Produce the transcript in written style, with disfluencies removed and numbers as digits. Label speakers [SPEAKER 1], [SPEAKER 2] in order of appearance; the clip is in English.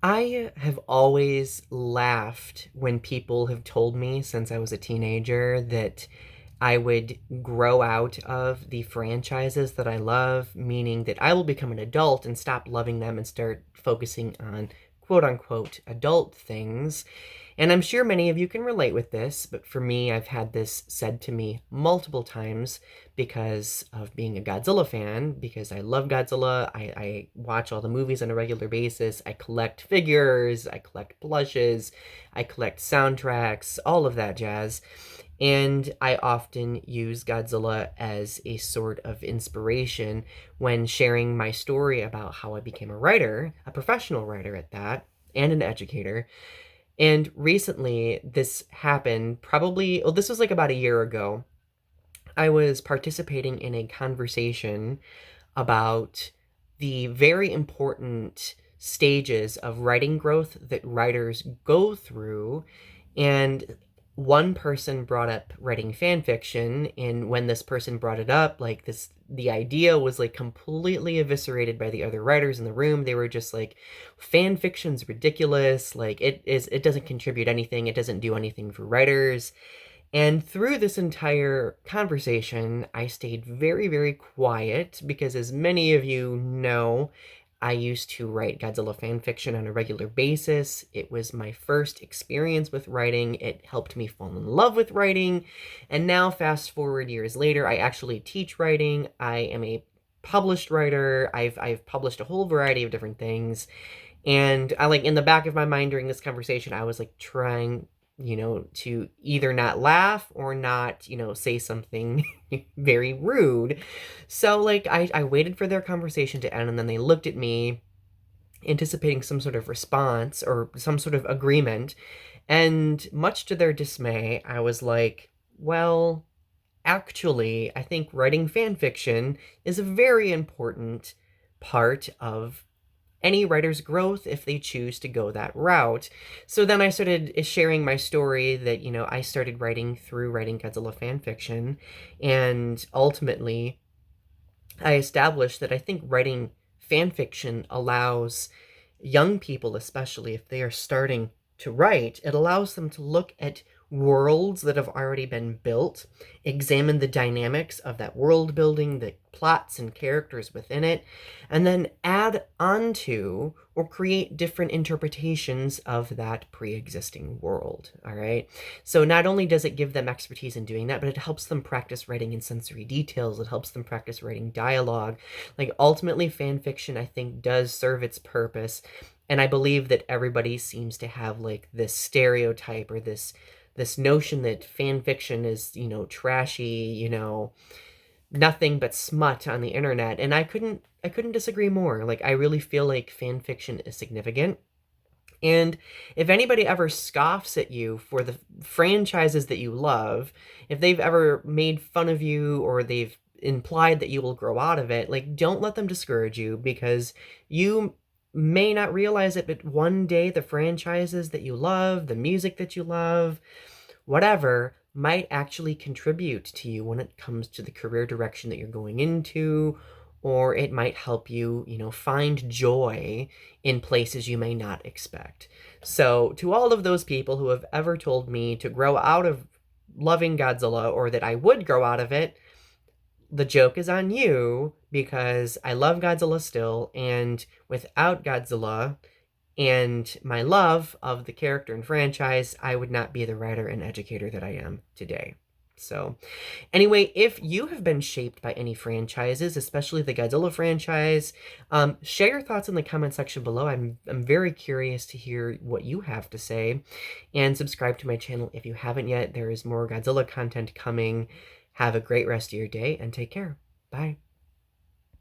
[SPEAKER 1] I have always laughed when people have told me since I was a teenager that I would grow out of the franchises that I love, meaning that I will become an adult and stop loving them and start focusing on quote unquote adult things. And I'm sure many of you can relate with this, but for me, I've had this said to me multiple times because of being a Godzilla fan, because I love Godzilla. I watch all the movies on a regular basis. I collect figures, I collect plushes, I collect soundtracks, all of that jazz. And I often use Godzilla as a sort of inspiration when sharing my story about how I became a writer, a professional writer at that, and an educator. And recently, this happened probably, this was like about a year ago. I was participating in a conversation about the very important stages of writing growth that writers go through. And one person brought up writing fan fiction, and when this person brought it up, like the idea was like completely eviscerated by the other writers in the room. They were just like, fan fiction's ridiculous, like it doesn't contribute anything, it doesn't do anything for writers. And through this entire conversation, I stayed very, very quiet because, as many of you know, I used to write Godzilla fan fiction on a regular basis. It was my first experience with writing. It helped me fall in love with writing. And now, fast forward years later, I actually teach writing. I am a published writer. I've published a whole variety of different things. And I like in the back of my mind during this conversation, I was like trying, to either not laugh or not, say something very rude. So like I waited for their conversation to end, and then they looked at me anticipating some sort of response or some sort of agreement. And much to their dismay, I was like, well, actually, I think writing fan fiction is a very important part of any writer's growth if they choose to go that route. So then I started sharing my story that, I started writing through writing Godzilla fan fiction. And ultimately, I established that I think writing fan fiction allows young people, especially if they are starting to write, it allows them to look at worlds that have already been built, examine the dynamics of that world building, the plots and characters within it, and then add onto or create different interpretations of that pre-existing world. All right. So not only does it give them expertise in doing that, but it helps them practice writing in sensory details. It helps them practice writing dialogue. Like ultimately, fan fiction, I think, does serve its purpose. And I believe that everybody seems to have like this stereotype or this notion that fan fiction is, trashy, nothing but smut on the internet. And I couldn't disagree more. Like I really feel like fan fiction is significant. And if anybody ever scoffs at you for the franchises that you love, if they've ever made fun of you or they've implied that you will grow out of it, like don't let them discourage you, because you may not realize it, but one day the franchises that you love, the music that you love, whatever, might actually contribute to you when it comes to the career direction that you're going into, or it might help you, find joy in places you may not expect. So, to all of those people who have ever told me to grow out of loving Godzilla or that I would grow out of it, the joke is on you, because I love Godzilla still, and without Godzilla and my love of the character and franchise, I would not be the writer and educator that I am today. So, anyway, if you have been shaped by any franchises, especially the Godzilla franchise, share your thoughts in the comment section below. I'm very curious to hear what you have to say, and subscribe to my channel if you haven't yet. There is more Godzilla content coming. Have a great rest of your day and take care. Bye.